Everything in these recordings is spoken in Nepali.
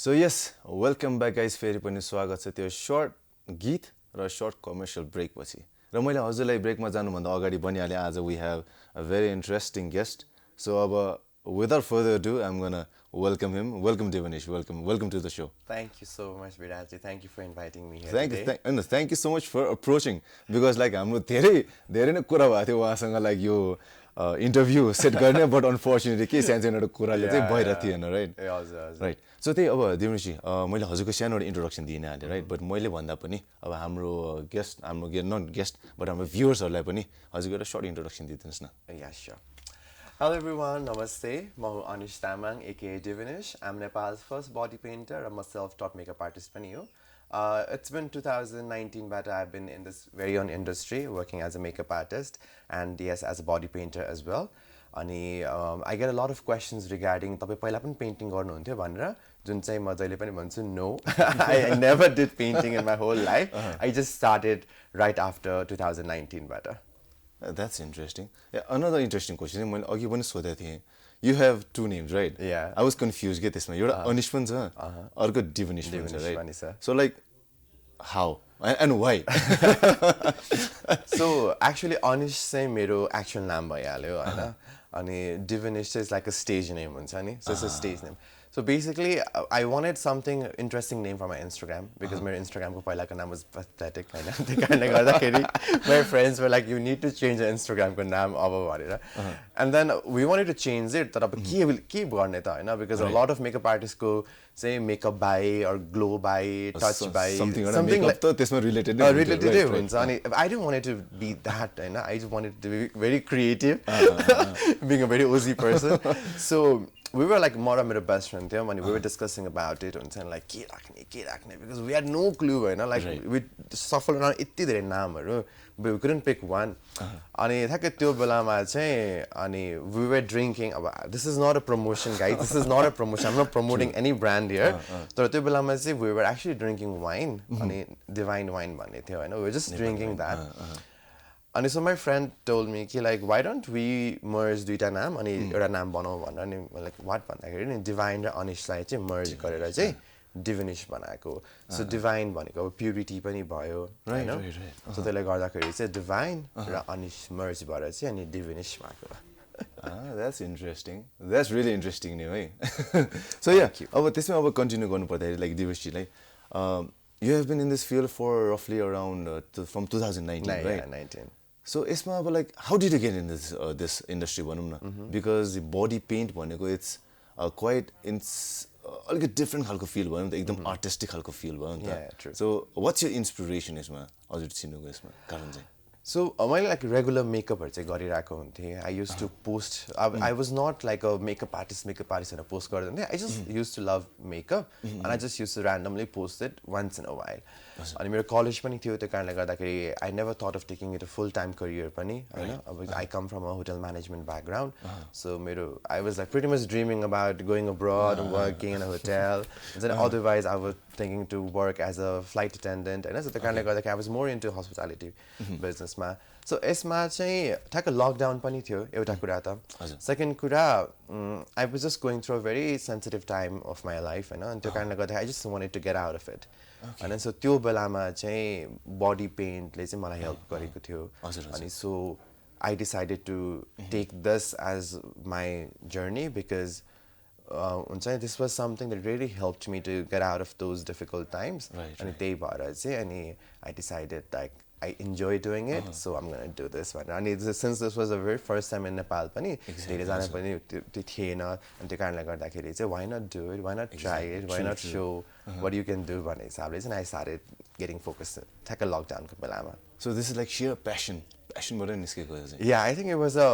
So yes, welcome back guys. फेरि पनि स्वागत छ त्यो शॉर्ट गीत र शॉर्ट कमर्शियल ब्रेक पछि र मैले हजुरलाई ब्रेकमा जानुभन्दा अगाडि भनिहालेँ आज we have a very interesting guest. So अब without further ado, I'm gonna welcome him. Welcome Devanish. Welcome to the show. Thank you so much, Biraj. Thank you for inviting me here today. Thank you so much for approaching because like हाम्रो धेरै नै कुरा भएको थियो उहाँसँग like यो इन्टरभ्यू सेट गर्ने बट अनफर्चुनेटली के सानो एउटा कुराले चाहिँ भइरहेको थिएन राइट सो त्यही अब देवनिशजी मैले हजुरको सानो एउटा इन्ट्रोडक्सन दिइ नै हालेँ राइट बट मैले भन्दा पनि अब हाम्रो नट गेस्ट बट हाम्रो भ्युवर्सहरूलाई पनि हजुरको एउटा सर्ट इन्ट्रोडक्सन दिइदिनुहोस् न Yeah, sure. Hello everyone, namaste. I'm Anish Tamang, aka Divinish. I'm Nepal's first body painter. I'm a self-taught makeup artist. It's been 2019, but I've been in this very own industry, working as a makeup artist and yes, as a body painter as well. I get a lot of questions regarding तपाईं पहिला पनि पेन्टिङ गर्नुहुन्थ्यो भनेर जुन चाहिँ म जहिले पनि भन्छु no. I never did painting in my whole life. I just started right after 2019 बाट. That's interesting. Yeah, another interesting question. मैले अघि पनि सोधेको थिएँ. You have two names, right? Yeah. I was confused के त्यसमा एउटा अनिश पनि छ अर्को डिभनिश पनि छ right? So like how and why? So actually Anish चाहिँ मेरो actual नाम भइहाल्यो हैन अनि Divinish is like a stage name हुन्छ नि so it's a stage name. So basically I wanted something interesting name for my Instagram because my Instagram ko पहिलाको नाम was pathetic हैन त्यही कारणले गर्दाखेरि my friends were like you need to change the Instagram ko नाम अब भनेर and then we wanted to change it तर अब के गर्ने त हैन because a lot of makeup artists को चाहिँ makeup by or glow by touch by something like त्यसमा related हुन्छ अनि I didn't want it to be that हैन I just wanted it to be very creative being a very OZ person so we were like more मेरो best friend थियो अनि we were discussing about it हुन्छ like के राख्ने because we had no clue हैन like we shuffled around यति धेरै नामहरु but we couldn't pick one अनि ठ्याक्कै त्यो बेलामा चाहिँ अनि we were drinking this is not a promotion guys this is not a promotion I'm not promoting any brand here तर त्यो बेलामा चाहिँ we were actually drinking wine अनि divine wine भन्ने थियो हैन we were just drinking that अनि so my friend told me कि like why don't we merge दुईटा नाम अनि एउटा नाम बनाऊ भनेर अनि like what भन्दाखेरि नि divine र अनिशलाई चाहिँ merge गरेर चाहिँ divinish बनाएको so divine भनेको purity पनि भयो हैन so त्यसले गर्दाखेरि चाहिँ divine र अनिश merge भएर चाहिँ अनि divinish भएको that's interesting that's really interesting name है so yeah अब त्यसमा अब कन्टिन्यू गर्नु पर्दाखेरि like दिवेशजीलाई you have been in this field for roughly around from 2019 right yeah 19 So यसमा अब like how did you get in this industry भनौं न because body paint भनेको it's quite अलिकति डिफरेन्ट खालको फिल भयो नि त एकदम आर्टिस्टिक खालको फिल भयो नि त so what's your inspiration यसमा हजुर चिन्नुको यसमा कारण चाहिँ So मैले like regular makeup चाहिँ गरिरहेको हुन्थे I used to post I was not like a makeup artist भनेर पोस्ट गर्दैन थिएँ I just used to love makeup and I just used to randomly post it once in a while अनि मेरो कलेज पनि थियो त्यो कारणले गर्दाखेरि I never thought of taking it a full time career पनि हैन अब I come from a hotel management background so मेरो I was like pretty much dreaming about going abroad and working in a hotel and then otherwise I was thinking to work as a flight attendant हैन so त्यो कारणले गर्दाखेरि I was more into hospitality business मा so यसमा चाहिँ ठ्याक्क लकडाउन पनि थियो एउटा कुरा त सेकेन्ड कुरा I was just going through a very sensitive time of my life हैन अनि त्यो कारणले गर्दाखेरि I just wanted to get out of it and then so त्यो बेलामा चाहिँ body paint ले चाहिँ मलाई हेल्प गरेको थियो अनि so I decided to take this as my journey because this was something that really helped me to get out of those difficult times and त्यही भएर चाहिँ अनि I decided like I enjoy doing it so I'm going to do this one and since this was the very first time in Nepal पनि धेरै जना पनि त्यो थिएन अनि त्यो कारणले गर्दाखेरि चाहिँ why not do it why not try it why not show what you can do भन्ने हिसाबले चाहिँ I started getting focused ठ्याक्क lockdown को बेलामा so this is like sheer passion बाट निस्केको चाहिँ yeah I think it was a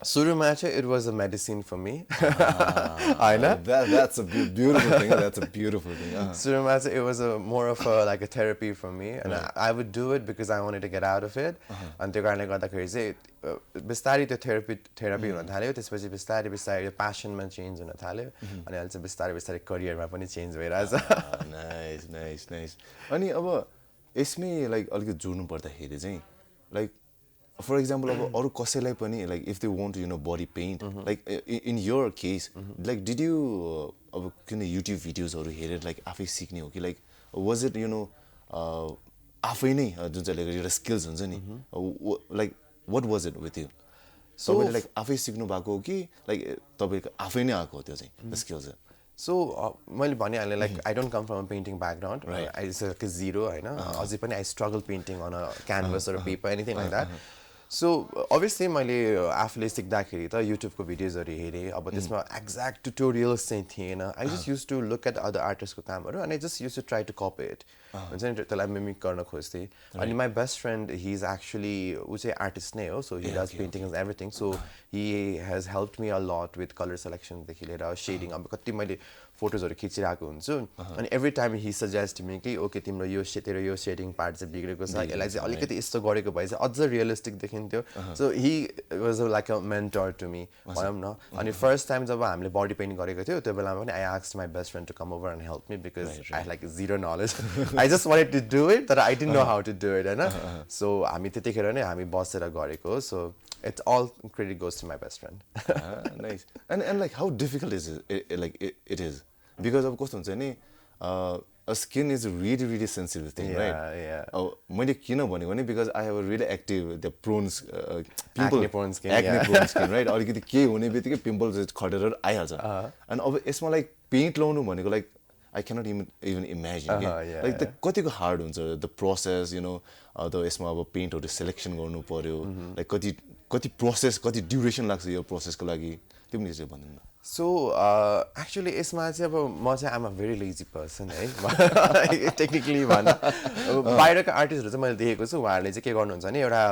सुरुमा चाहिँ it was a medicine for me हैन that's a beautiful thing that's a beautiful thing सुरुमा चाहिँ it was more of like a therapy for me and I would do it because I wanted to get out of it अनि त्यो कारणले गर्दाखेरि चाहिँ बिस्तारै त्यो थेरापी हुन थाल्यो त्यसपछि बिस्तारै बिस्तारै प्यासनमा चेन्ज हुन थाल्यो अनि अहिले चाहिँ बिस्तारै बिस्तारै करियरमा पनि चेन्ज भइरहेछ नाइस अनि अब यसमै लाइक अलिकति जोड्नु पर्दाखेरि चाहिँ लाइक for example अब अरु कसैलाई पनि like if they want to body paint like in your case like did you अब किन युट्युब भिडियोजहरू हेरेर लाइक आफै सिक्ने हो कि लाइक वाज इट आफै नै जुन चाहिँ एउटा स्किल्स हुन्छ नि like what was it with you तपाईँले लाइक आफै सिक्नु भएको हो कि लाइक तपाईँको आफै नै आएको हो त्यो चाहिँ स्किल्स So मैले भनिहालेँ like I don't come from a painting background. I just like a zero होइन अझै पनि I struggle painting on a canvas or a paper anything like that. So obviously मैले आफूले सिक्दाखेरि त युट्युबको भिडियोजहरू हेरेँ अब त्यसमा एक्ज्याक्ट ट्युटोरियल्स चाहिँ थिएन I just used to look at other artists को कामहरू and I just used to try to copy it. हुन्छ नि त्यसलाई मिमिक गर्न खोज्थेँ अनि my best friend he is actually ऊ चाहिँ आर्टिस्ट नै हो so he does painting and everything so he has helped me a lot with color selection देखि लिएर शेडिङ अब कति मैले फोटोजहरू खिचिरहेको हुन्छु अनि every time he suggest me कि ओके तिम्रो यो तेरो यो शेडिङ पार्ट चाहिँ बिग्रेको छ यसलाई चाहिँ अलिकति यस्तो गरेको भए चाहिँ अझ रियलिस्टिक देखिन्थ्यो so he was like a mentor to me भनौँ न अनि फर्स्ट टाइम जब हामीले बडी पेन्ट गरेको थियो त्यो बेलामा पनि I asked my best friend to come over and help me because I like zero knowledge I just wanted to do it तर I didn't know how to do it होइन सो हामी त्यतिखेर नै हामी बसेर गरेको so it's all credit goes to my best friend. Nice. And like how difficult is it? Like it is because of course हुन्छ नि a skin is a really sensitive thing, right? Yeah. मैले किन भनेको नि because I have a really active the prone people acne prone skin, prone skin, right? अलिकति के हुने बित्तिकै पिम्पल्स खटेर आइहाल्छ अनि अब यसमा लाइक पेन्ट लाउनु भनेको like I cannot even imagine. Like the कतिको हार्ड हुन्छ the process, you know, the यसमा अब पेन्टहरू सेलेक्सन गर्नु पर्यो लाइक कति प्रोसेस कति ड्युरेसन लाग्छ यो प्रोसेसको लागि त्यो पनि चाहिँ भन्नु न सो एक्चुअली यसमा चाहिँ अब म चाहिँ आम अ भेरी लेजी पर्सन है टेक्निकली भन बाहिरको आर्टिस्टहरू चाहिँ मैले देखेको छु उहाँहरूले चाहिँ के गर्नुहुन्छ भने एउटा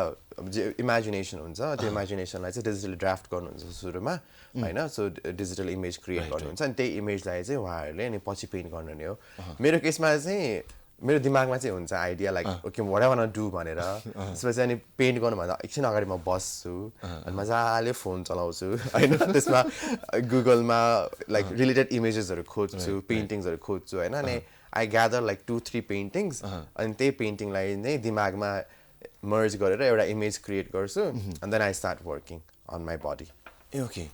इमेजिनेसन हुन्छ त्यो इमेजिनेसनलाई चाहिँ डिजिटली ड्राफ्ट गर्नुहुन्छ सुरुमा होइन सो डिजिटल इमेज क्रिएट गर्नुहुन्छ अनि त्यही इमेजलाई चाहिँ उहाँहरूले अनि पछि पेन्ट गर्नु नै हो मेरो केसमा चाहिँ मेरो दिमागमा चाहिँ हुन्छ idea like okay what I want to do भनेर त्यसपछि अनि पेन्ट गर्नुभन्दा एकछिन अगाडि म बस्छु अनि मजाले फोन चलाउँछु होइन त्यसमा गुगलमा लाइक रिलेटेड इमेजेसहरू खोज्छु पेन्टिङ्सहरू खोज्छु होइन अनि आई ग्यादर लाइक 2-3 पेन्टिङ्स अनि त्यही पेन्टिङलाई नै दिमागमा मर्ज गरेर एउटा इमेज क्रिएट गर्छु and then I start working on my body uh okay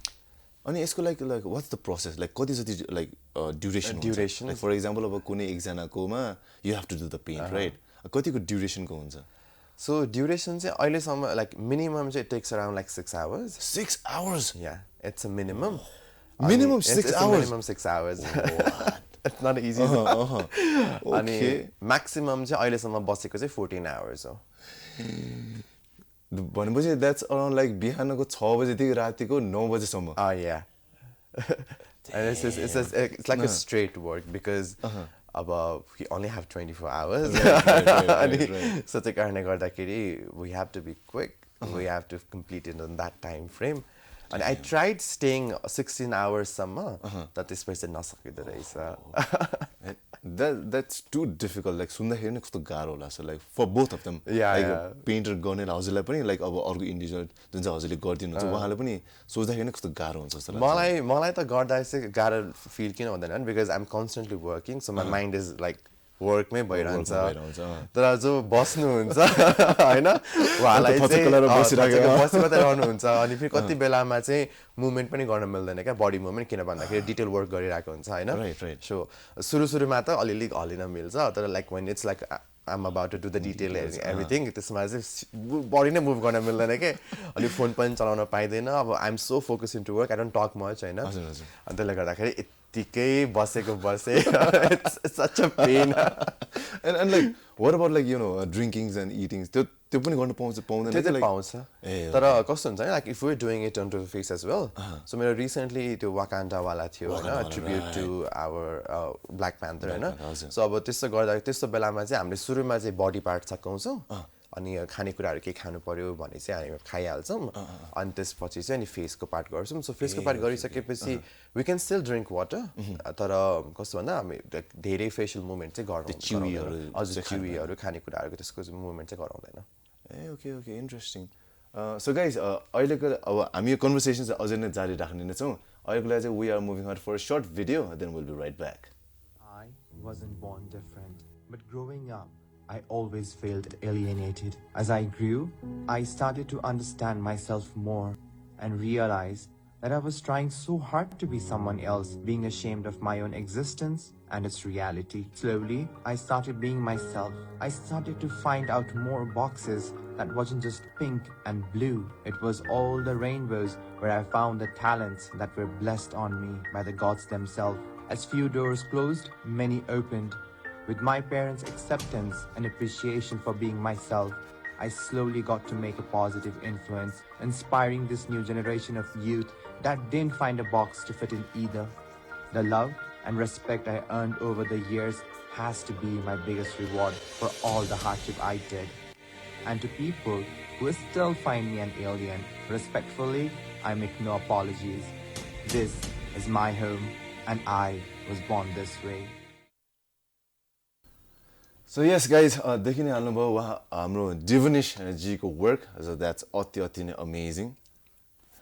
अनि यसको like what's the process like कति जति like duration like for example अब कुनै एकजनाकोमा you have to do the paint right कतिको ड्युरेसनको हुन्छ सो ड्युरेसन चाहिँ अहिलेसम्म लाइक मिनिमम चाहिँ takes around like 6 hours 6 hours yeah it's a minimum 6 hours minimum 6 hours it's not easy अनि म्याक्सिमम चाहिँ अहिलेसम्म बसेको चाहिँ 14 hours हो भनेपछि द्याट्स अराउन्ड लाइक बिहानको 6 बजेदेखि रातिको 9 बजेसम्म या and it's like a straight work because we only have 24 hours right. so त्यही कारणले गर्दाखेरि we have to be quick we have to complete it in that time frame and I tried staying 16 hours सम्म तर त्यसपछि चाहिँ नसकिँदो रहेछ that's too difficult like सुन्दाखेरि नै कस्तो गाह्रो होला so like for both of them like painter गर्ने हजुरलाई पनि लाइक अब अर्को इन्डिभिजुअल जुन चाहिँ हजुरले गरिदिनुहुन्छ उहाँले पनि सोच्दाखेरि नै कस्तो गाह्रो हुन्छ जस्तो लाग्छ मलाई त गर्दा चाहिँ गाह्रो फिल किन हुँदैन because I am constantly working so my mind is like वर्कमै भइरहन्छ तर जो बस्नुहुन्छ होइन उहाँलाई चाहिँ बसी मात्रै रहनुहुन्छ अनि फेरि कति बेलामा चाहिँ मुभमेन्ट पनि गर्न मिल्दैन क्या बडी मुभमेन्ट किन भन्दाखेरि डिटेल वर्क गरिरहेको हुन्छ होइन सो सुरुमा त अलिअलि हलिन मिल्छ तर like when it's like I'm about to do the detail everything त्यसमा चाहिँ बडी नै मुभ गर्न मिल्दैन क्या अनि फोन पनि चलाउन पाइँदैन अब I am so focus into work I don't talk much होइन अनि त्यसले गर्दाखेरि यत्तिकै बसेको बसे it's such a pain and like what about like you know drinkings and eatings त्यो पनि गर्न पाउँदैन त्यो चाहिँ पाउँछ तर कस्तो हुन्छ like if we doing it on to face as well so मेरो रिसेन्टली त्यो वाकान्डावाला थियो होइन tribute to our Black Panther होइन सो अब त्यस्तो गर्दा त्यस्तो बेलामा चाहिँ हामीले सुरुमा चाहिँ बडी पार्ट सकाउँछौँ अनि खानेकुराहरू केही खानु पर्यो भने चाहिँ हामी खाइहाल्छौँ अनि त्यसपछि चाहिँ अनि फेसको पार्ट गर्छौँ सो फेसको पार्ट गरिसकेपछि we can still drink water तर कस्तो भन्दा हामी धेरै फेसियल मुभमेन्ट चाहिँ गराउँदैन अझ चिवीहरू खानेकुराहरूको त्यसको मुभमेन्ट चाहिँ गराउँदैन ए ओके इन्ट्रेस्टिङ सो गाइज अहिलेको अब हामी यो कन्भर्सेसन चाहिँ अझै नै जारी राख्ने नै छौँ अहिलेको लागि चाहिँ we are moving out for short video then will be right back I wasn't born different, but growing up, I always felt alienated. As I grew, I started to understand myself more and realized that I was trying so hard to be someone else, being ashamed of my own existence and its reality. Slowly, I started being myself. I started to find out more boxes that wasn't just pink and blue. It was all the rainbows where I found the talents that were blessed on me by the gods themselves. As few doors closed, many opened. With my parents' acceptance and appreciation for being myself, I slowly got to make a positive influence, inspiring this new generation of youth that didn't find a box to fit in either. The love and respect I earned over the years has to be my biggest reward for all the hardship I did. And to people who still find me an alien, respectfully, I make no apologies. This is my home, and I was born this way. So yes guys, देखि नै हाल्नुभयो उहाँ हाम्रो दिवनिश जीको वर्क, so that's अति नै amazing.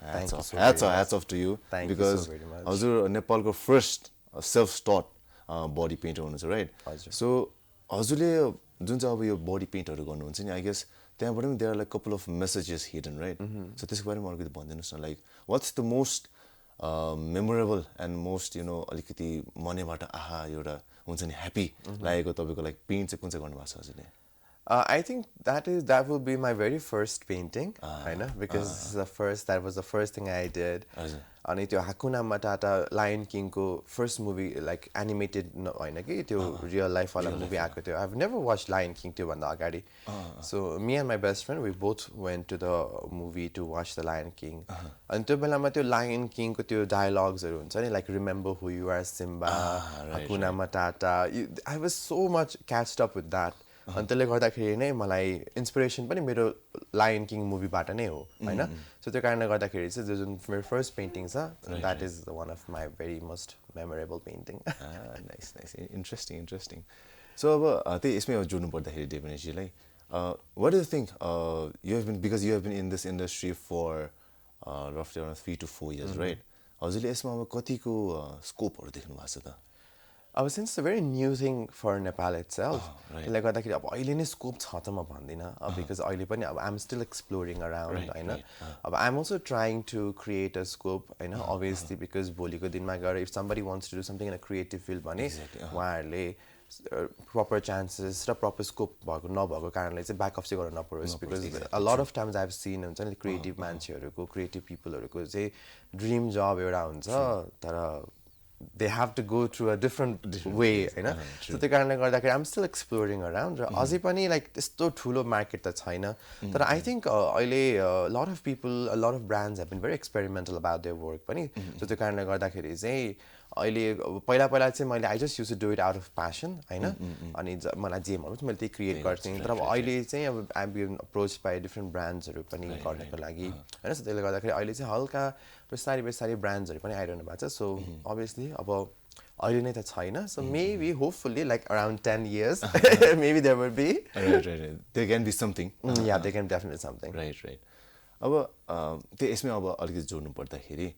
Hats off to you. Thank you because so very much. हजुर नेपालको फर्स्ट self-taught body painter हुनुहुन्छ, right? So हजुरले जुन चाहिँ अब यो body paintहरू गर्नुहुन्छ नि, I guess त्यहाँबाट पनि there are like couple of messages hidden, right? So त्यसको बारेमा अलिकति भनिदिनुहोस् न, like what's the most memorable and most अलिकति मनैबाट आहा एउटा हुन्छ नि ह्याप्पी लागेको तपाईँको लाइक पेन्ट चाहिँ कुन चाहिँ गर्नुभएको छ हजुरले? I think that will be my very first painting, because that was the first thing I did. अनि त्यो Hakuna Matata Lion King को first movie like animated होइन कि त्यो real life वाला movie आएको थियो. I've never watched Lion King त्यो भन्दा अगाडि. So me and my best friend, we both went to the movie to watch the Lion King. अनि त्यो बेलामा त्यो Lion King को त्यो dialoguesहरू हुन्छ नि, like remember who you are Simba, Hakuna Matata. I was so much catched up with that. अनि त्यसले गर्दाखेरि नै मलाई इन्स्पिरेसन पनि मेरो लायन किङ मुभीबाट नै हो होइन. सो त्यो कारणले गर्दाखेरि चाहिँ जो जुन मेरो फर्स्ट पेन्टिङ छ, that is one of my very most memorable painting. Nice interesting. So अब त्यही यसमै जोड्नु पर्दाखेरि डेफिनेटलीलाई what do think you have been, because you have been in this industry for रफली अराउन्ड 3 to 4 years, राइट? हजुरले यसमा अब कतिको स्कोपहरू देख्नु भएको छ त? Since it's a very new thing for Nepal itself, त्यसले गर्दाखेरि अब अहिले नै स्कोप छ त म भन्दिनँ, because अहिले पनि अब I'm still exploring around होइन. अब I'm also trying to create a scope होइन, obviously because भोलिको दिनमा गएर if somebody wants to do something in a creative field भने उहाँहरूले proper chances र proper scope भएको नभएको कारणले चाहिँ back off चाहिँ गर्न नपरोस्, because a lot of times I've seen हुन्छ नि creative मान्छेहरूको, creative peopleहरूको चाहिँ dream job एउटा हुन्छ तर they have to go through a different way होइन. So त्यो कारणले गर्दाखेरि I'm still exploring around र अझै पनि like त्यस्तो ठुलो मार्केट त छैन. तर I think अहिले a lot of people, a lot of brands have been very experimental about their work पनि. So त्यो कारणले गर्दाखेरि चाहिँ अहिले पहिला चाहिँ मैले I just used to do it out of passion होइन. अनि मलाई जे मनोस् मैले त्यही क्रिएट गर्थेँ. तर अब अहिले चाहिँ अब I'm being approached by different brandsहरू पनि गर्नको लागि होइन. सो त्यसले गर्दाखेरि अहिले चाहिँ हल्का बिस्तारै ब्रान्ड्सहरू पनि आइरहनु भएको छ. सो अभियसली अब अहिले नै त छैन. So maybe hopefully like around 10 years maybe there will be. Right. There can be something. Yeah, there can definitely something. Right. अब त्यो यसमै अब अलिकति जोड्नु पर्दाखेरि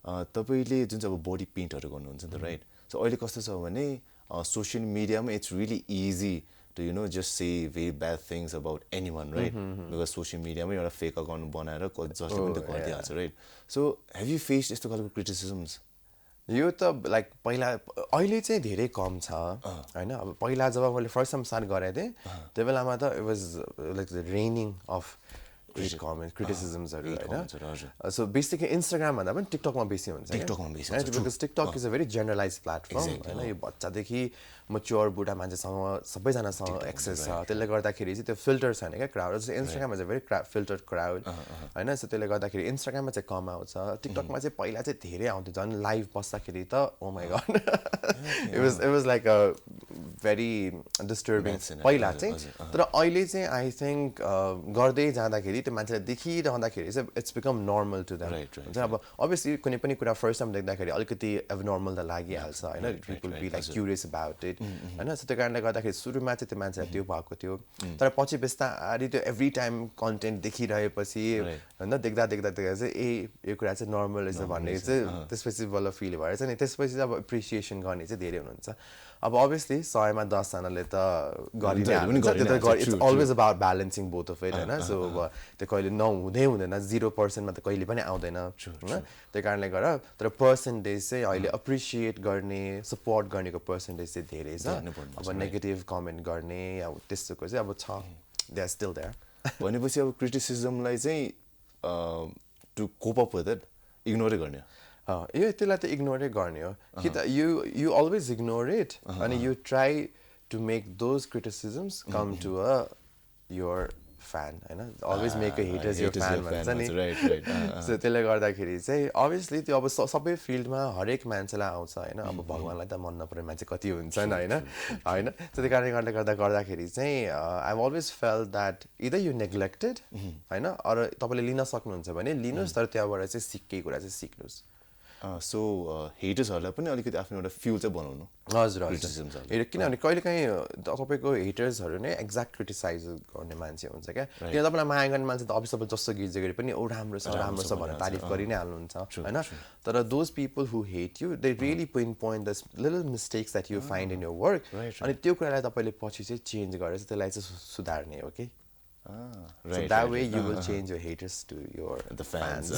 तपाईँले जुन चाहिँ अब बडी पेन्टहरू गर्नुहुन्छ नि त, राइट? सो अहिले कस्तो छ भने सोसियल मिडियामा it's really easy to just say very bad things about anyone, right? Because social media ma euta fake account banaera जसले पनि त्यो गरिदिहाल्छ, right? So have you faced यस्तो खालको criticisms? यो त लाइक पहिला अहिले चाहिँ धेरै कम छ हैन. अब पहिला जब मैले फर्स्ट टाइम स्टार्ट गरेँ थिएँ त्यो बेलामा त it was like the raining of comments क्रिटिसिजम्सहरू हैन. सो बेसिकली इन्स्टाग्राम भन्दा पनि टिकटकमा बेसी हुन्छ. Because TikTok is a very generalize platform हैन. यो बच्चादेखि मच्योर बुढा मान्छेसँग सबैजनासँग एक्सेस छ. त्यसले गर्दाखेरि चाहिँ त्यो फिल्टर छैन क्या क्राउड. जस्तै Instagram is a very filtered crowd हैन. सो त्यसले गर्दाखेरि इन्स्टाग्राममा चाहिँ कम आउँछ. टिकटकमा चाहिँ पहिला चाहिँ धेरै आउँथ्यो. झन् लाइभ बस्दाखेरि त oh my god it was like a very disturbing पहिला चाहिँ. तर अहिले चाहिँ आई थिङ्क गर्दै जाँदाखेरि त्यो मान्छेलाई देखिरहँदाखेरि चाहिँ it's become normal to them हुन्छ. अब अभियसली कुनै पनि कुरा फर्स्ट टाइम देख्दाखेरि अलिकति एबनर्मल त लागिहाल्छ होइन. People be like curious about it होइन. सो त्यो कारणले गर्दाखेरि सुरुमा चाहिँ त्यो मान्छेलाई त्यो भएको थियो. तर पछि बिस्तारै त्यो एभ्री टाइम कन्टेन्ट देखिरहेपछि होइन देख्दा चाहिँ यो कुरा चाहिँ नर्मल रहेछ भन्ने चाहिँ त्यसपछि बल्ल फिल भएर चाहिँ नि त्यसपछि चाहिँ अब एप्रिसिएसन गर्ने चाहिँ धेरै हुनुहुन्छ. अब obviously 100मा 10 जनाले त गरिन्छ it's always about balancing both of it हैन so त्यो कहिले नहुँदै हुँदैन 0% मा त कहिले पनि आउँदैन हैन त्यही कारणले गर्दा तर पर्सेन्टेज चाहिँ अहिले एप्रिसिएट गर्ने सपोर्ट गर्नेको पर्सेन्टेज चाहिँ धेरै छ अब नेगेटिभ कमेन्ट गर्ने अब त्यस्तोको चाहिँ अब छ they are still there भनेपछि अब क्रिटिसिजमलाई चाहिँ to cope up with it इग्नोरै गर्ने यो त्यसलाई त इग्नोरै गर्ने हो कि त you always ignore it and you try to make those criticisms come to your fan हैन always make a haters your fan भन्छ नि so त्यसले गर्दाखेरि चाहिँ obviously त्यो अब सबै फिल्डमा हरेक मान्छेलाई आउँछ हैन अब भगवानलाई त मन नपर्ने मान्छे कति हुन्छन् हैन हैन त्यही कारणले गर्दाखेरि चाहिँ I've always felt that either you neglected हैन अर तपाईले लिन सक्नुहुन्छ भने लिनुस् तर त्यहाँबाट चाहिँ सिक्कै कुरा चाहिँ सिक्नुस् सो हेटर्सहरूलाई पनि अलिकति आफ्नो एउटा फ्युल चाहिँ बनाउनु हजुर किनभने कहिलेकाहीँ तपाईँको हेटर्सहरू नै एक्ज्याक्ट क्रिटिसाइज गर्ने मान्छे हुन्छ क्या किन तपाईँलाई माया गर्ने मान्छे त अभियसली जस्तो गिर्जे गरे पनि ओ राम्रो छ भनेर तारिफ गरि नै हाल्नुहुन्छ हैन तर those people who hate you they really pinpoint the little mistakes that you find in your work अनि त्यो कुरालाई तपाईँले पछि चाहिँ चेन्ज गरेर त्यसलाई चाहिँ सुधार्ने हो कि so that way you will change your haters to the fans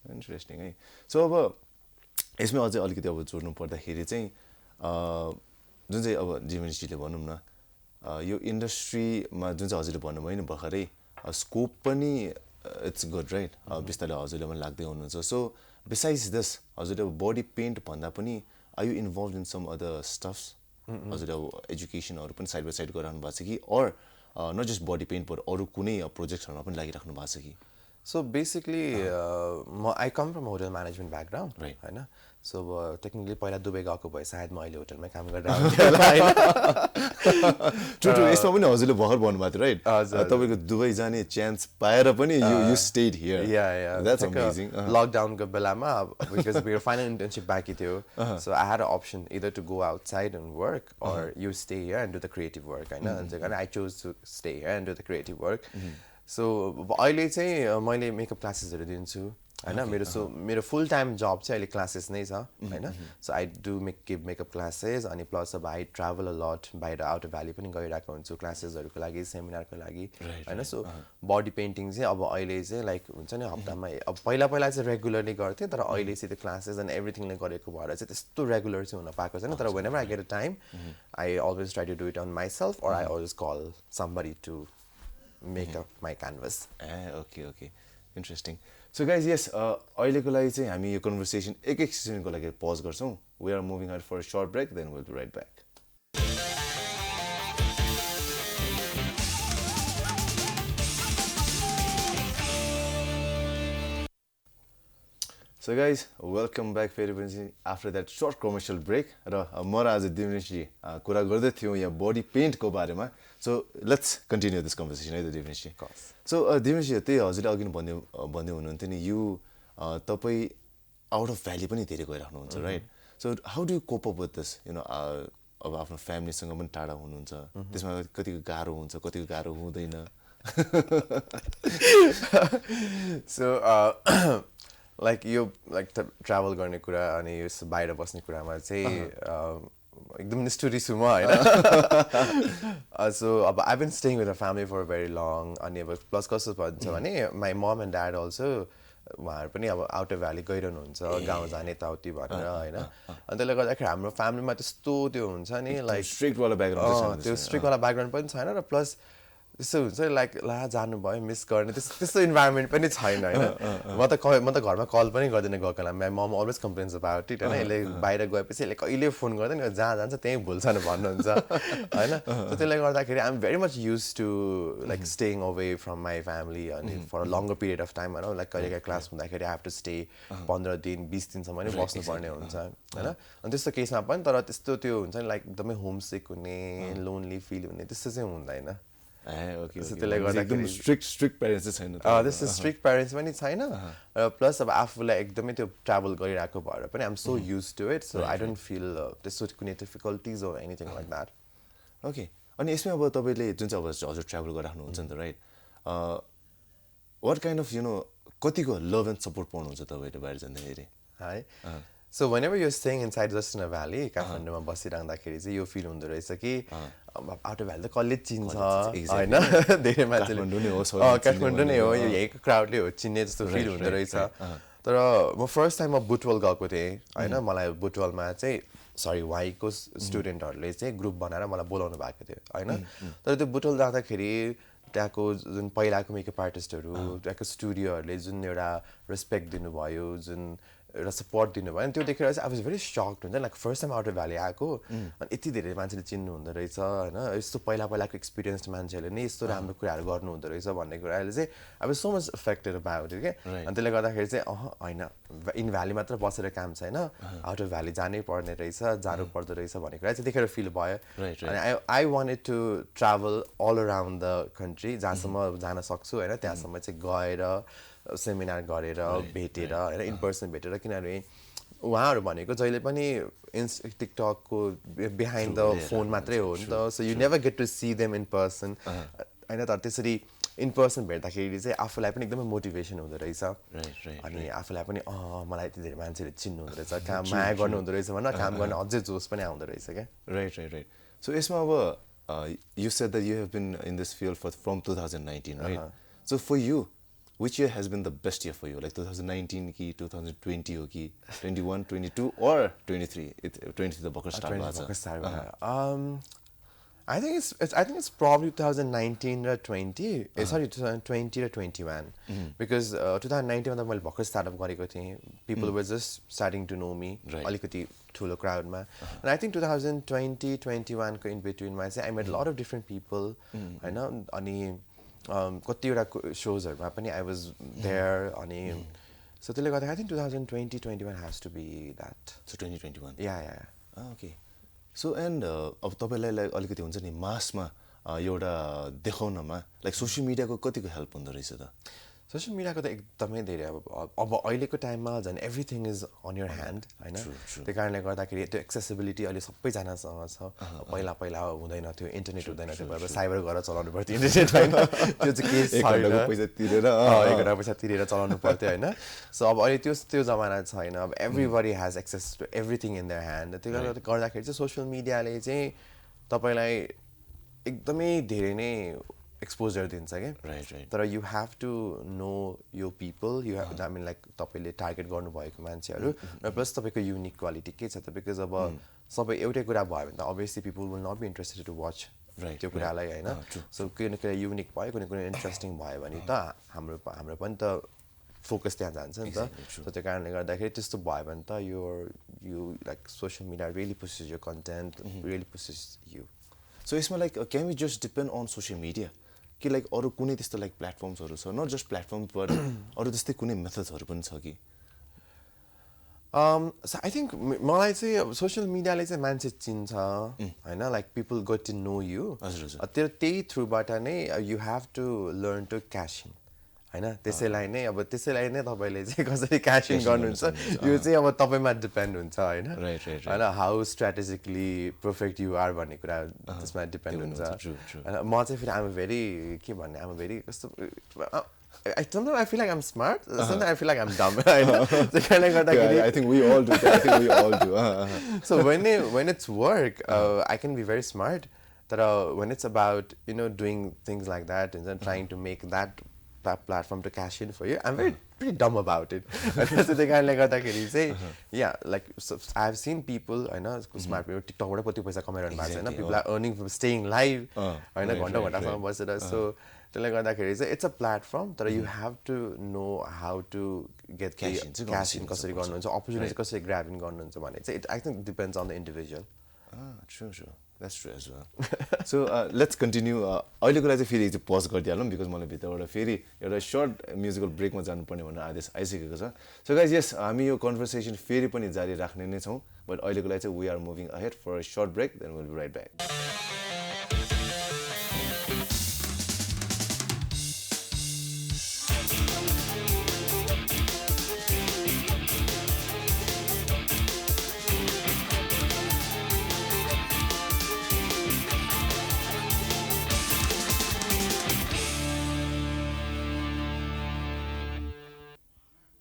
interesting है सो अब यसमा अझै अलिकति अब जोड्नु पर्दाखेरि चाहिँ जुन चाहिँ अब जीवनजीले भनौँ न यो इन्डस्ट्रीमा जुन चाहिँ हजुरले भन्नुभयो नि भर्खरै स्कोप पनि इट्स गुड राइट बिस्तारै हजुरले पनि लाग्दै हुनुहुन्छ सो बिसाइड्स दिस हजुरले अब बडी पेन्ट भन्दा पनि are you involve in some other stuffs हजुरले अब एजुकेसनहरू पनि साइड बाई साइड गरिराख्नु भएको छ कि or not just body paint पर अरू कुनै प्रोजेक्टहरूमा पनि लागिराख्नु भएको छ कि So basically, I come from a hotel management background, right? So technically, पहिला दुबई गएको भए सायद म अहिले होटलमै काम गरिरहेको होला ट्रु यसमा पनि हजुरले भर्खर भन्नुभएको थियो राइट तपाईको दुबई जाने चान्स पाएर पनि you stayed here that's amazing लकडाउनको बेलामा बिकज मेरो फाइनल इन्टर्नशिप बाँकी थियो so I had a option either to go outside and work or you stay here and do the creative work हैन त्यही कारण I chose to stay here and do the creative work so अहिले चाहिँ मैले मेकअप क्लासेसहरू दिन्छु हैन मेरो फुल टाइम जब चाहिँ अहिले क्लासेस नै छ हैन so I do give makeup classes अनि प्लस अब आई ट्राभल अ लट बाहिर आउट अफ भ्याली पनि गइरहेको हुन्छु क्लासेसहरूको लागि सेमिनारको लागि हैन सो बडी पेन्टिङ चाहिँ अब अहिले चाहिँ लाइक हुन्छ नि हप्तामा अब पहिला चाहिँ रेगुलरली गर्थेँ तर अहिले चाहिँ त्यो क्लासेस एन्ड एभ्रिथिङले गरेको भएर चाहिँ त्यस्तो रेगुलर चाहिँ हुन पाएको छैन तर whenever I get a time I always try to do it on myself or I always call somebody to make up my canvas. Okay. Interesting. So guys, yes, अहिलेको लागि चाहिँ हामी यो कन्भर्सेसन एक सेकेन्डको लागि पज गर्छौँ. We are moving out for a short break, then we'll be right back. So guys, welcome back फेरि पनि after that short commercial break र म र आज दिवनेशजी कुरा गर्दै थियौँ यहाँ बडी पेन्टको बारेमा so let's continue this conversation है त दिवनेशजी सो दिवनेशजी त्यही हजुरले अघि भन्दै हुनुहुन्थ्यो नि यु तपाईँ आउट अफ भ्याली पनि धेरै गइराख्नुहुन्छ right so how do you cope up with this you know अब आफ्नो फ्यामिलीसँग पनि टाढा हुनुहुन्छ त्यसमा कतिको गाह्रो हुन्छ कतिको गाह्रो हुँदैन सो लाइक यो लाइक ट्राभल गर्ने कुरा अनि यो बाहिर बस्ने कुरामा चाहिँ एकदम निष्ठुरी छु म होइन सो अब I been staying with a family for very long अनि अब प्लस कस्तो भन्छ भने my mom and dad also उहाँहरू पनि अब आउट अफ भ्याली गइरहनुहुन्छ गाउँ जाने यताउति भनेर होइन अनि त्यसले गर्दाखेरि हाम्रो फ्यामिलीमा त्यस्तो त्यो हुन्छ नि लाइक स्ट्रिक्टवाला ब्याकग्राउन्ड त्यो स्ट्रिक्टवाला ब्याकग्राउन्ड पनि छैन र प्लस त्यस्तो हुन्छ लाइक ला जानुभयो मिस गर्ने त्यस्तो इन्भाइरोमेन्ट पनि छैन होइन म त घरमा कल पनि गर्दिनँ गएको बेला my mom always complains about it होइन यसले बाहिर गएपछि यसले कहिले फोन गर्दैन जहाँ जान्छ त्यहीँ भुल्छ भन्नुहुन्छ होइन त्यसले गर्दाखेरि I am very much used to like staying away from my family अनि for a longer period of time होइन लाइक कहिले क्लास हुँदाखेरि आई हेभ टु स्टे 15 दिन 20 दिनसम्म नै बस्नुपर्ने हुन्छ होइन अनि त्यस्तो केसमा पनि तर त्यस्तो त्यो हुन्छ नि लाइक एकदमै होमसिक हुने लोनली फिल हुने त्यस्तो चाहिँ हुँदैन त्यसले गर्दाखेरि स्ट्रिक्ट प्यारेन्ट्स चाहिँ छैन त्यस्तो स्ट्रिक्ट प्यारेन्ट्स पनि छैन र प्लस अब आफूलाई एकदमै त्यो ट्राभल गरिरहेको भएर पनि I am so used to it so I don't feel त्यस्तो कुनै डिफिकल्टिज हो एनिथिङ लाइक द्याट ओके अनि यसमा अब तपाईँले जुन चाहिँ अब हजुर ट्राभल गरिराख्नुहुन्छ नि त right what kind of you know कतिको लभ एन्ड सपोर्ट पाउनुहुन्छ तपाईँले बाहिर जाँदाखेरि है So whenever you're staying inside just in a valley, काठमाडौँमा बसिरहँदाखेरि चाहिँ यो फिल हुँदो रहेछ कि आउट भ्याली त कसले चिन्छ होइन धेरै मान्छेले काठमाडौँ नै हो यहीँको क्राउडले हो चिन्ने जस्तो फिल हुँदो रहेछ तर म फर्स्ट टाइम म बुटवल गएको थिएँ होइन मलाई बुटवलमा चाहिँ सरी वाइको स्टुडेन्टहरूले चाहिँ ग्रुप बनाएर मलाई बोलाउनु भएको थियो होइन तर त्यो बुटवल जाँदाखेरि त्यहाँको जुन पहिलाको मेकअप आर्टिस्टहरू त्यहाँको स्टुडियोहरूले जुन एउटा रेस्पेक्ट दिनुभयो जुन एउटा सपोर्ट दिनुभयो अनि त्यो देखेर चाहिँ आई वाज भेरी सक्ड हुन्छ like first time outer valley आएको अनि यति धेरै मान्छेले चिन्नु हुँदो रहेछ होइन यस्तो पहिलाको एक्सपिरियन्स मान्छेहरूले नै यस्तो राम्रो कुराहरू गर्नु हुँदो रहेछ भन्ने कुराले चाहिँ I was so much affected about it क्या अनि त्यसले गर्दाखेरि चाहिँ होइन इन भ्याली मात्र बसेर काम छैन आउटर भ्याली जानै पर्ने रहेछ जानु पर्दो रहेछ भन्ने कुरा चाहिँ देखेर फिल भयो अनि I wanted to travel all around the country जहाँसम्म जान सक्छु होइन त्यहाँसम्म चाहिँ गएर सेमिनार गरेर भेटेर होइन इन पर्सन भेटेर किनभने उहाँहरू भनेको जहिले पनि टिकटकको बिहाइन्ड द फोन मात्रै हो नि त so you never get to see them in person होइन तर त्यसरी इन पर्सन भेट्दाखेरि चाहिँ आफूलाई पनि एकदमै मोटिभेसन हुँदो रहेछ अनि आफूलाई पनि मलाई यति धेरै मान्छेले चिन्नु हुँदो रहेछ काम माया गर्नु हुँदो रहेछ भनेर काम गर्न अझै जोस पनि आउँदो रहेछ क्या राइट सो यसमा अब you said that you have been in this field from 2019 right so for you which year has been the best year for you? Like 2019 ki, 2020 ho ki, 21, 22 or 23? 23 the Bokar start. I think it's probably 2019 or 20. Sorry, 2020 or 21. Because 2019 when I Bokar startup gareko thiye, people were just starting to know me. Alikati thulo crowd ma. And I think 2020, 21 ko in between ma I met a lot of different people. I know ani कतिवटा सोजहरूमा पनि आई वाज देयर अनि सो त्यसले गर्दा I think 2020-21 has to be that so 2021 या ओके सो एन्ड अब तपाईँलाई अलिकति हुन्छ नि मासमा एउटा देखाउनमा लाइक सोसियल मिडियाको कतिको हेल्प हुँदो रहेछ त सोसियल मिडियाको त एकदमै धेरै अब अहिलेको टाइममा झन् everything is on your hand होइन त्यो कारणले गर्दाखेरि त्यो एक्सेसिबिलिटी अहिले सबैजनासँग छ पहिला हुँदैन थियो इन्टरनेट हुँदैन थियो अब साइबर गरेर चलाउनु पर्थ्यो इन्टरनेट होइन त्यो चाहिँ केस पैसा पैसा तिरेर चलाउनु पर्थ्यो होइन सो अब अहिले त्यो जमाना छैन अब everybody has access to everything in their hand त्यसले गर्दाखेरि चाहिँ सोसियल मिडियाले चाहिँ तपाईँलाई एकदमै धेरै नै एक्सपोजर दिन्छ क्या तर यु हेभ टु नो यो people you have I mean like तपाईँले टार्गेट गर्नुभएको मान्छेहरू र प्लस तपाईँको युनिक क्वालिटी के छ त बिकज अब सबै एउटै कुरा भयो भने त obviously people will not be interested to watch त्यो कुरालाई होइन सो कुनै कुरा युनिक भयो कुनै इन्ट्रेस्टिङ भयो भने त हाम्रो पनि त फोकस त्यहाँ जान्छ नि त सो त्यो कारणले गर्दाखेरि त्यस्तो भयो भने त you like social media really pushes your content really pushes you so यसमा like can we just depend on social media कि लाइक अरू कुनै त्यस्तो लाइक प्लेटफर्म्सहरू छ नट जस्ट प्लेटफर्म पर अरू त्यस्तै कुनै मेथड्सहरू पनि छ कि आई थिङ्क मलाई चाहिँ सोसियल मिडियाले चाहिँ मान्छे चिन्छ होइन like people get to know you त्यो त्यही थ्रुबाट नै you have to learn to cash in होइन त्यसैलाई नै तपाईँले चाहिँ कसरी क्यास इन गर्नुहुन्छ यो चाहिँ अब तपाईँमा डिपेन्ड हुन्छ होइन होइन how strategically perfect you are भन्ने कुरा त्यसमा डिपेन्ड हुन्छ होइन म चाहिँ फेरि आम भेरी के भन्ने आम भेरी कस्तो sometimes I feel like I'm smart, sometimes I feel like I'm dumb. I think we all do. So when it's work, I can be very smart. But when it's about doing things like that and then trying to make that platform to cash in for you, I'm pretty dumb about it. So the guy like yeah, like so I've seen people, I know smart people TikTok whatever people are earning from staying live. I know so it's a platform that you have to know how to get cash in कसरी गर्नुहुन्छ opportunity कसरी grab in गर्नुहुन्छ भने I think it depends on the individual. True. That's true as well. So let's continue. अहिलेको लागि चाहिँ फेरि पज गरिदिहालौँ बिकज मलाई भित्रबाट फेरि एउटा सर्ट म्युजिकल ब्रेकमा जानुपर्ने भनेर आदेश आइसकेको छ. सो गाइज यस हामी यो कन्भर्सेसन फेरि पनि जारी राख्ने नै छौँ बट अहिलेको लागि चाहिँ we are moving ahead for a short break then will be right back.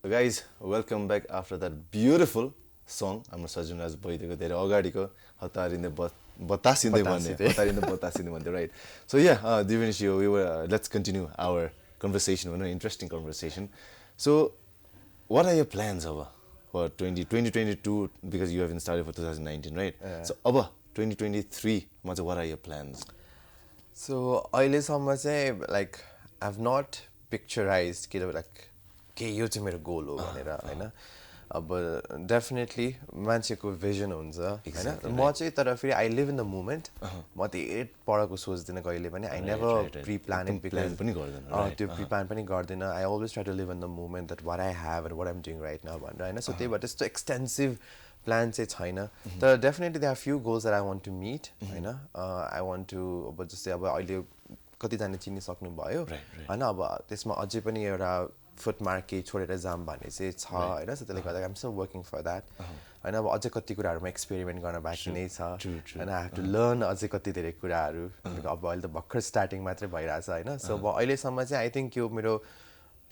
Guys, welcome back after that beautiful song हाम्रो सजुनराज भइदिएको धेरै अगाडिको हतारिँदै बतासिँदै भन्ने हतारिँदै बतासिँदै भन्थ्यो राइट सो या दिवेश यो लेट्स कन्टिन्यू आवर कन्भर्सेसन भनौँ interesting conversation so what are your plans अब for 2022 because you have been started for 2019 right so अब 2023मा चाहिँ what are your plans so अहिलेसम्म चाहिँ like I have not picturize कि लाइक के यो चाहिँ मेरो गोल हो भनेर होइन अब डेफिनेटली मान्छेको भिजन हुन्छ होइन म चाहिँ तर फेरि I leave in the moment म धेरै परको सोच्दिनँ कहिले पनि आई नेभर प्रि प्लानिङ पनि गर्दैन त्यो प्रि प्लान पनि गर्दिनँ I always try to live in the moment that what I have and what I'm doing right now भनेर होइन सो त्यही भएर त्यस्तो एक्सटेन्सिभ प्लान चाहिँ छैन तर definitely they are few goals that I want to meet होइन आई वान्ट टु अब जस्तै अब अहिले कतिजना चिनिसक्नु भयो होइन अब त्यसमा अझै पनि एउटा फुटमार्क केही छोडेर जाम भन्ने चाहिँ छ होइन सो त्यसले गर्दा I'm still working for that होइन अब अझै कति कुराहरूमा एक्सपेरिमेन्ट गर्न बाँकी नै छ होइन आई हेभ टु लर्न अझै कति धेरै कुराहरू अब अहिले त भर्खर स्टार्टिङ मात्रै भइरहेछ होइन सो अब अहिलेसम्म चाहिँ आई थिङ्क यो मेरो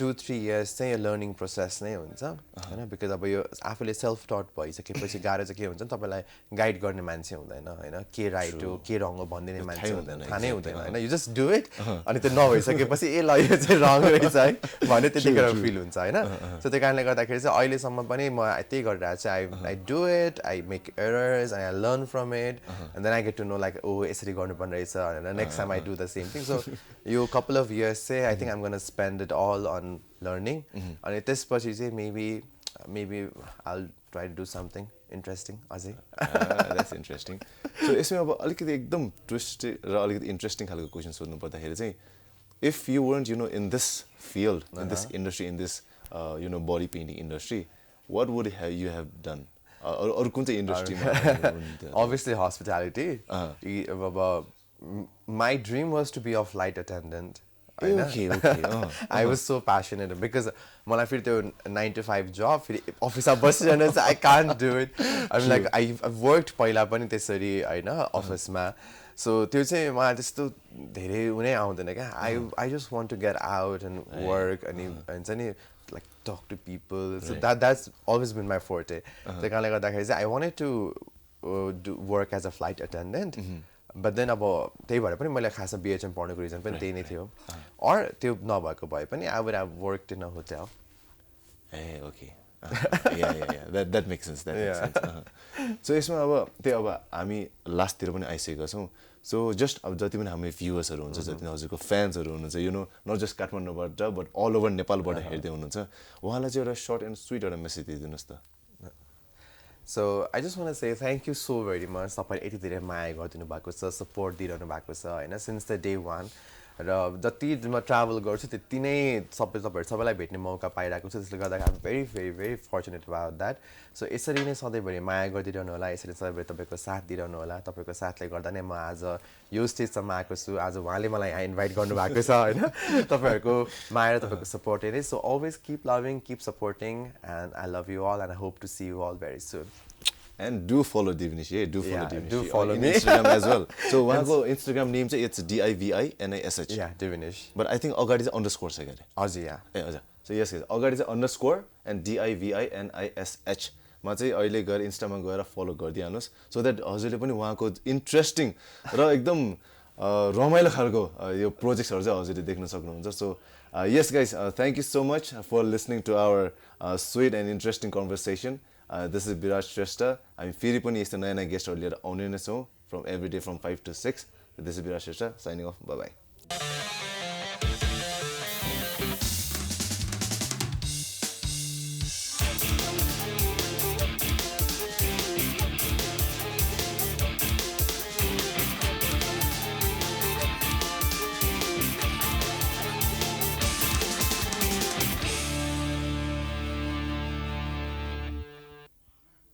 2-3 years चाहिँ यो लर्निङ प्रोसेस नै हुन्छ होइन बिकज अब यो आफूले सेल्फ टट भइसकेपछि गाह्रो चाहिँ के हुन्छ नि तपाईँलाई गाइड गर्ने मान्छे हुँदैन होइन के राइट हो के रङ हो भनिदिने मान्छे हुँदैन थाहा नै हुँदैन होइन यु जस्ट डु इट अनि त्यो नभइसकेपछि ए ल यो चाहिँ रङ रहेछ है भन्ने त्यतिखेर फिल हुन्छ होइन सो त्यो कारणले गर्दाखेरि चाहिँ अहिलेसम्म पनि म त्यही गरिरहेको छु I do it I make errors and I learn from it and then I get to know like oh यसरी गर्नुपर्ने रहेछ भनेर next time I do the same thing so यो कपाल अफ इयर्स चाहिँ I think I'm gonna spend it all on learning अनि त्यसपछि चाहिँ maybe I'll try to do something interesting अझै that's interesting so यसमा अब अलिकति एकदम ट्विस्ट र अलिकति इन्ट्रेस्टिङ खालको क्वेसन सोध्नु पर्दाखेरि चाहिँ if you weren't in this field in this industry in this body painting industry what would you have done अरु कुन चाहिँ इन्डस्ट्रीमा obviously hospitality my dream was to be a flight attendant Okay. I was so passionate because मलाई फेरि त्यो 9 to 5 job फेरि अफिसमा बसिरहनु चाहिँ I can't do it I'm like I've worked पहिला पनि त्यसरी होइन अफिसमा सो त्यो चाहिँ मलाई त्यस्तो धेरै हुनै आउँदैन क्या I just want to get out and work अनि हुन्छ नि like talk to people so that's always been my forte त्यही कारणले गर्दाखेरि चाहिँ I wanted to work as a flight attendant but then अब त्यही भएर पनि मैले खासमा बिएचएम पढ्नुको रिजन पनि त्यही नै थियो अर त्यो नभएको भए पनि I would have worked in a hotel A okay that makes sense so यसमा अब त्यही अब हामी लास्टतिर पनि आइसकेका छौँ सो जस्ट अब जति पनि हाम्रो भ्युवर्सहरू हुन्छ जति हजुरको फ्यान्सहरू हुनुहुन्छ नट जस्ट काठमाडौँबाट बट अल ओभर नेपालबाट हेर्दै हुनुहुन्छ उहाँलाई चाहिँ एउटा सर्ट एन्ड स्विट एउटा मेसेज दिइदिनुहोस् त So I just want to say thank you so very much तपाईले यति धेरै माया गरिदिनु भएको छ सपोर्ट दिइरहनु भएको छ होइन सिन्स द डे वान र जति म ट्राभल गर्छु त्यति नै तपाईँहरू सबैलाई भेट्ने मौका पाइरहेको छु त्यसले गर्दा I'm very very very fortunate about that so यसरी नै सधैँभरि माया गरिदिरहनु होला यसरी सधैँभरि तपाईँको साथ दिइरहनु होला तपाईँको साथले गर्दा नै म आज यो स्टेजसम्म आएको छु आज उहाँले मलाई यहाँ इन्भाइट गर्नुभएको छ होइन तपाईँहरूको माया र तपाईँको सपोर्ट नै so always keep loving keep supporting and I love you all and I hope to see you all very soon And do follow Divinish, do follow Divinish. Do follow on me. Instagram as well. So उहाँको Instagram name चाहिँ it's DIVINISH. Yeah, Divinish. But I think अगाडि चाहिँ underscore छ गरे. हजुर या. ए हजुर. So yes guys, अगाडि चाहिँ underscore and DIVINISH. मा चाहिँ अहिले गएर इन्स्टामा गएर फलो गरिदिहाल्नुहोस् सो द्याट हजुरले पनि उहाँको इन्ट्रेस्टिङ र एकदम रमाइलो खालको यो प्रोजेक्ट्सहरू चाहिँ हजुरले देख्न सक्नुहुन्छ so yes guys, thank you so much for listening to our sweet and interesting conversation. This is Biraj Shrestha. हामी फेरि पनि यस्तो नयाँ नयाँ गेस्टहरू लिएर आउने नै छौँ from every day from 5 to 6. This is Biraj Shrestha signing off. Bye bye.